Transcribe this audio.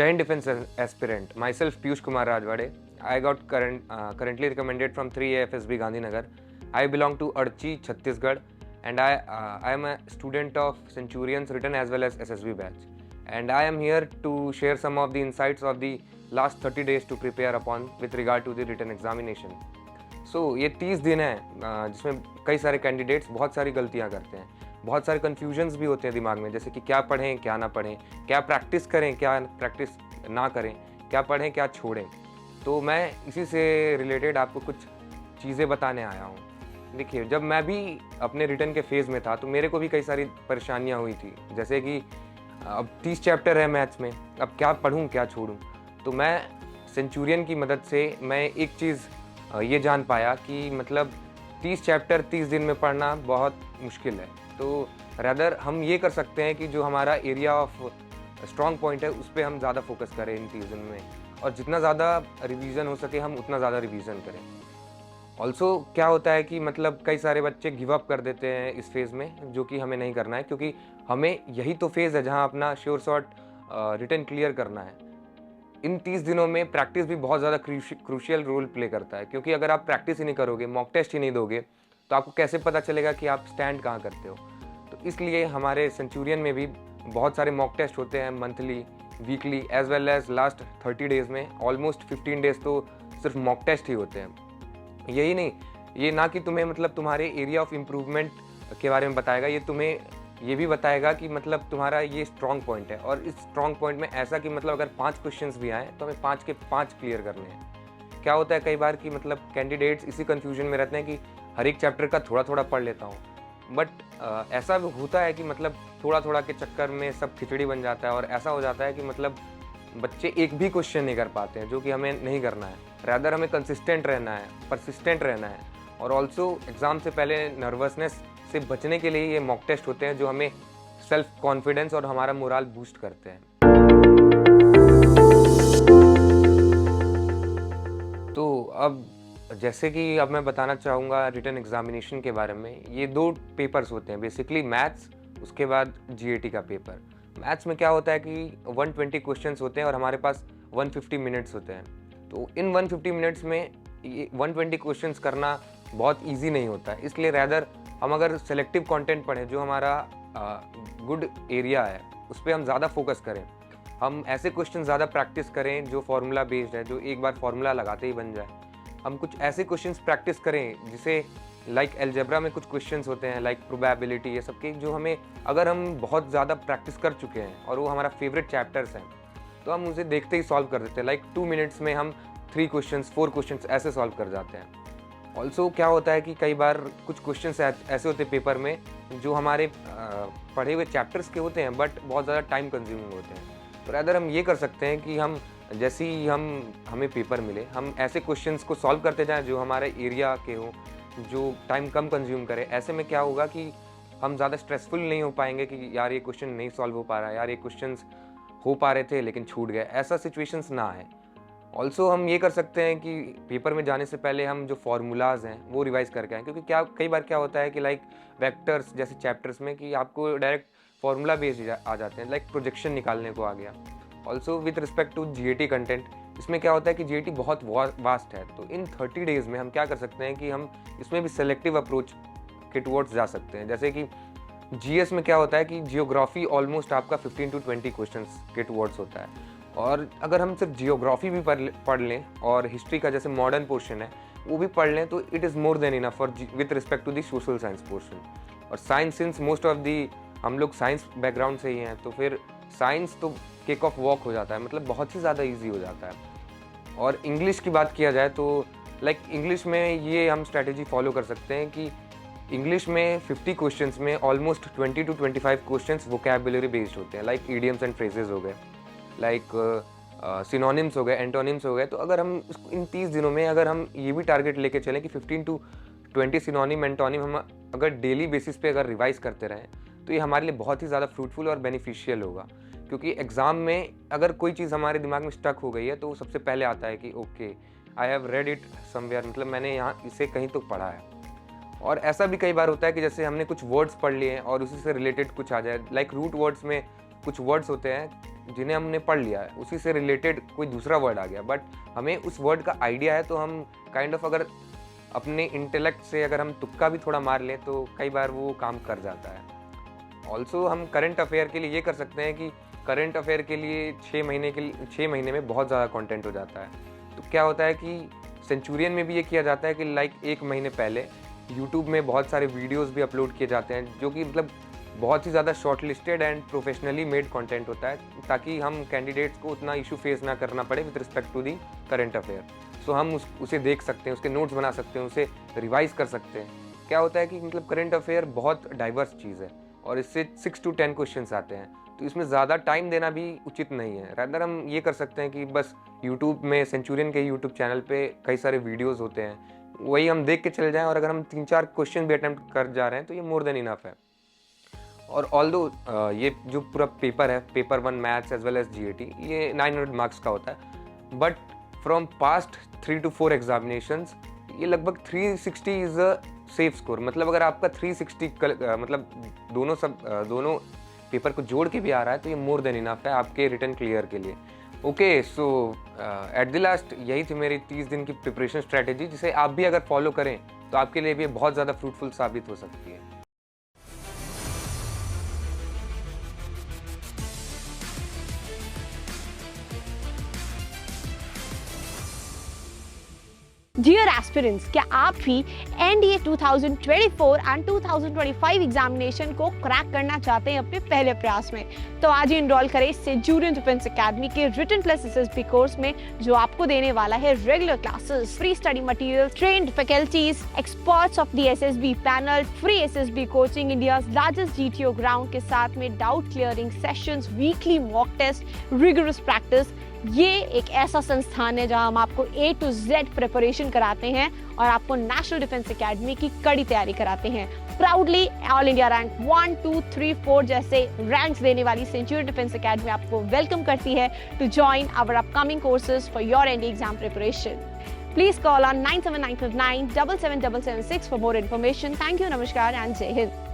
Jain Defense aspirant. Myself Piyush Kumar Rajwade. I got currently recommended from 3A FSB Gandhinagar. I belong to Archi, Chhattisgarh, and I am a student of Centurions written as well as SSB batch. And I am here to share some of the insights of the last 30 days to prepare upon with regard to the written examination. So ये 30 दिन है जिसमें कई सारे candidates बहुत सारी गलतियाँ करते हैं, बहुत सारे कन्फ्यूजन्स भी होते हैं दिमाग में, जैसे कि क्या पढ़ें क्या ना पढ़ें, क्या प्रैक्टिस करें क्या प्रैक्टिस ना करें, क्या पढ़ें क्या छोड़ें। तो मैं इसी से रिलेटेड आपको कुछ चीज़ें बताने आया हूँ। देखिए, जब मैं भी अपने रिटर्न के फेज़ में था तो मेरे को भी कई सारी परेशानियाँ हुई थी, जैसे कि अब 30 चैप्टर है मैथ्स में, अब क्या पढ़ूँ क्या छोड़ूँ। तो मैं सेंचुरियन की मदद से मैं एक चीज़ ये जान पाया कि मतलब 30 चैप्टर 30 दिन में पढ़ना बहुत मुश्किल है। तो रैदर हम ये कर सकते हैं कि जो हमारा एरिया ऑफ स्ट्रॉन्ग पॉइंट है उस पर हम ज़्यादा फोकस करें इन 30 दिन में, और जितना ज़्यादा रिवीजन हो सके हम उतना ज़्यादा रिवीजन करें। ऑल्सो क्या होता है कि मतलब कई सारे बच्चे गिव अप कर देते हैं इस फेज़ में, जो कि हमें नहीं करना है, क्योंकि हमें यही तो फेज़ है जहाँ अपना श्योर शॉट रिटर्न क्लियर करना है। इन 30 दिनों में प्रैक्टिस भी बहुत ज़्यादा क्रूशियल रोल प्ले करता है, क्योंकि अगर आप प्रैक्टिस ही नहीं करोगे, मॉक टेस्ट ही नहीं दोगे, तो आपको कैसे पता चलेगा कि आप स्टैंड कहाँ करते हो। तो इसलिए हमारे सेंचुरियन में भी बहुत सारे मॉक टेस्ट होते हैं, monthly, weekly, as well as last 30 days में ऑलमोस्ट 15 डेज़ तो सिर्फ मॉक टेस्ट ही होते हैं। यही नहीं, ये ना कि तुम्हें मतलब तुम्हारे एरिया ऑफ इम्प्रूवमेंट के बारे में बताएगा, ये तुम्हें ये भी बताएगा कि मतलब तुम्हारा ये स्ट्रॉन्ग पॉइंट है, और इस स्ट्रॉन्ग पॉइंट में ऐसा कि मतलब अगर 5 क्वेश्चंस भी आए तो हमें 5 के 5 क्लियर करने हैं। क्या होता है कई बार कि मतलब कैंडिडेट्स इसी कन्फ्यूजन में रहते हैं कि हर एक चैप्टर का थोड़ा थोड़ा पढ़ लेता हूँ, बट ऐसा भी होता है कि मतलब थोड़ा थोड़ा के चक्कर में सब खिचड़ी बन जाता है, और ऐसा हो जाता है कि मतलब बच्चे एक भी क्वेश्चन नहीं कर पाते हैं, जो कि हमें नहीं करना है। रैदर हमें कंसिस्टेंट रहना है, परसिस्टेंट रहना है, और ऑल्सो एग्ज़ाम से पहले नर्वसनेस से बचने के लिए ये मॉक टेस्ट होते हैं, जो हमें सेल्फ कॉन्फिडेंस और हमारा मोराल बूस्ट करते हैं। तो अब जैसे कि अब मैं बताना चाहूँगा रिटन एग्जामिनेशन के बारे में। ये 2 पेपर्स होते हैं बेसिकली, मैथ्स, उसके बाद जीएटी का पेपर। मैथ्स में क्या होता है कि 120 क्वेश्चंस होते हैं और हमारे पास 150 मिनट्स होते हैं। तो इन 150 मिनट्स में ये 120 क्वेश्चंस करना बहुत ईजी नहीं होता है, इसलिए रैदर हम अगर सेलेक्टिव कंटेंट पढ़ें, जो हमारा गुड एरिया है उस पर हम ज़्यादा फोकस करें, हम ऐसे क्वेश्चन ज़्यादा प्रैक्टिस करें जो फार्मूला बेस्ड है, जो एक बार फार्मूला लगाते ही बन जाए। हम कुछ ऐसे क्वेश्चंस प्रैक्टिस करें जिसे लाइक अलजेब्रा में कुछ क्वेश्चंस होते हैं लाइक प्रोबेबिलिटी, ये सब के, जो हमें अगर हम बहुत ज़्यादा प्रैक्टिस कर चुके हैं और वो हमारा फेवरेट चैप्टर्स हैं, तो हम उसे देखते ही सॉल्व कर देते हैं। लाइक 2 मिनट्स में हम 3 क्वेश्चंस 4 क्वेश्चंस ऐसे सॉल्व कर जाते हैं। ऑल्सो क्या होता है कि कई बार कुछ क्वेश्चंस ऐसे होते हैं पेपर में जो हमारे पढ़े हुए चैप्टर्स के होते हैं, बट बहुत ज़्यादा टाइम कंज्यूमिंग होते हैं। तो अगर हम ये कर सकते हैं कि हम जैसे ही हमें पेपर मिले, हम ऐसे क्वेश्चंस को सॉल्व करते जाएं जो हमारे एरिया के हों, जो टाइम कम कंज्यूम करे। ऐसे में क्या होगा कि हम ज़्यादा स्ट्रेसफुल नहीं हो पाएंगे कि यार ये क्वेश्चन नहीं सॉल्व हो पा रहा है, यार ये क्वेश्चंस हो पा रहे थे लेकिन छूट गए, ऐसा सिचुएशंस ना है। ऑल्सो हम ये कर सकते हैं कि पेपर में जाने से पहले हम जो फार्मूलाज हैं वो रिवाइज करके आएँ, क्योंकि कई बार क्या होता है कि लाइक वेक्टर्स जैसे चैप्टर्स में कि आपको डायरेक्ट फार्मूला बेस्ड आ जाते हैं, लाइक प्रोजेक्शन निकालने को आ गया। Also with respect to GAT content, इसमें क्या होता है कि जीएटी बहुत वास्ट है, तो इन 30 डेज़ में हम क्या कर सकते हैं कि हम इसमें भी सेलेक्टिव अप्रोच के टुवर्ड्स जा सकते हैं। जैसे कि जीएस में क्या होता है कि जियोग्राफी ऑलमोस्ट आपका 15 to 20 क्वेश्चंस के टुवर्ड्स होता है, और अगर हम सिर्फ जियोग्राफी भी पढ़ लें और हिस्ट्री का जैसे मॉडर्न पोर्शन है वो भी पढ़ लें, तो it is more than enough for with respect to the social science portion. और science, since most of the हम लोग साइंस बैकग्राउंड से ही हैं, तो फिर साइंस तो किक ऑफ वॉक हो जाता है, मतलब बहुत ही ज़्यादा ईजी हो जाता है। और इंग्लिश की बात किया जाए तो लाइक इंग्लिश में ये हम स्ट्रैटेजी फॉलो कर सकते हैं कि इंग्लिश में 50 क्वेश्चंस में almost 20 to 25 questions vocabulary based होते हैं, लाइक ईडियम्स एंड फ्रेजेस हो गए, लाइक सिनोनिम्स हो गए, एंटोनिम्स हो गए। तो अगर हम इन 30 दिनों में अगर हम ये भी टारगेट लेके चलें कि 15 to 20 सिनोनिम एंटोनिम हम अगर डेली बेसिस पे अगर रिवाइज करते रहें, तो ये हमारे लिए बहुत ही ज़्यादा फ्रूटफुल और बेनिफिशियल होगा। क्योंकि एग्ज़ाम में अगर कोई चीज़ हमारे दिमाग में स्टक हो गई है तो सबसे पहले आता है कि okay I have read it somewhere, मतलब मैंने यहाँ इसे कहीं तो पढ़ा है। और ऐसा भी कई बार होता है कि जैसे हमने कुछ वर्ड्स पढ़ लिए हैं और उसी से रिलेटेड कुछ आ जाए, लाइक रूट वर्ड्स में कुछ वर्ड्स होते हैं जिन्हें हमने पढ़ लिया है, उसी से रिलेटेड कोई दूसरा वर्ड आ गया, बट हमें उस वर्ड का आइडिया है, तो हम काइंड ऑफ अगर अपने इंटेलेक्ट से अगर हम तुक्का भी थोड़ा मार लें तो कई बार वो काम कर जाता है। ऑल्सो हम करंट अफेयर के लिए ये कर सकते हैं कि करंट अफेयर के लिए 6 महीने में बहुत ज़्यादा कंटेंट हो जाता है। तो क्या होता है कि सेंचुरियन में भी ये किया जाता है कि लाइक 1 महीने पहले यूट्यूब में बहुत सारे वीडियोस भी अपलोड किए जाते हैं, जो कि मतलब बहुत ही ज़्यादा short listed and professionally made content होता है, ताकि हम कैंडिडेट्स को उतना इशू फेस ना करना पड़े with respect to the current affair. So हम उसे देख सकते हैं, उसके नोट्स बना सकते हैं, उसे रिवाइज कर सकते हैं। क्या होता है कि मतलब करंट अफेयर बहुत डाइवर्स चीज़ है और इससे 6 to 10 क्वेश्चंस आते हैं, तो इसमें ज़्यादा टाइम देना भी उचित नहीं है। रादर हम ये कर सकते हैं कि बस यूट्यूब में सेंचुरियन के यूट्यूब चैनल पे कई सारे वीडियोस होते हैं, वही हम देख के चले जाएं, और अगर हम 3-4 क्वेश्चन भी अटेम्प्ट कर जा रहे हैं तो ये मोर देन इनफ है। और ऑल्दो ये जो पूरा पेपर है, paper 1 maths as well as GAT, ये 900 मार्क्स का होता है, but from past 3 to 4 examinations ये लगभग 360 इज़ अ सेफ स्कोर। मतलब अगर आपका 360 मतलब दोनों पेपर को जोड़ के भी आ रहा है तो ये मोर देन इनफ है आपके रिटन क्लियर के लिए। Okay, so at the last यही थी मेरी 30 दिन की प्रिपरेशन स्ट्रैटेजी, जिसे आप भी अगर फॉलो करें तो आपके लिए भी बहुत ज़्यादा फ्रूटफुल साबित हो सकती है। डियर एस्पिरेंट्स, क्या आप भी NDA 2024 एंड 2025 एग्जामिनेशन को क्रैक करना चाहते हैं अपने पहले प्रयास में? तो आज ही इनरोल करें सेंचुरियन डिफेंस एकेडमी के रिटन प्लस SSB कोर्स में, जो आपको देने वाला है regular classes, free study material, trained faculties, experts of the SSB panel, free SSB coaching, India's largest GTO ground के साथ में doubt clearing sessions, weekly mock test, rigorous practice. ये एक ऐसा संस्थान है जहां हम आपको A to Z प्रिपरेशन कराते हैं और आपको नेशनल डिफेंस एकेडमी की कड़ी तैयारी कराते हैं। प्राउडली ऑल इंडिया रैंक 1, 2, 3, 4 जैसे रैंक्स देने वाली सेंचुरियन डिफेंस एकेडमी आपको वेलकम करती है to join our upcoming courses for your NDA exam preparation. Please call on 97959 77776 for more information. Thank you, Namaskar and Jai Hind.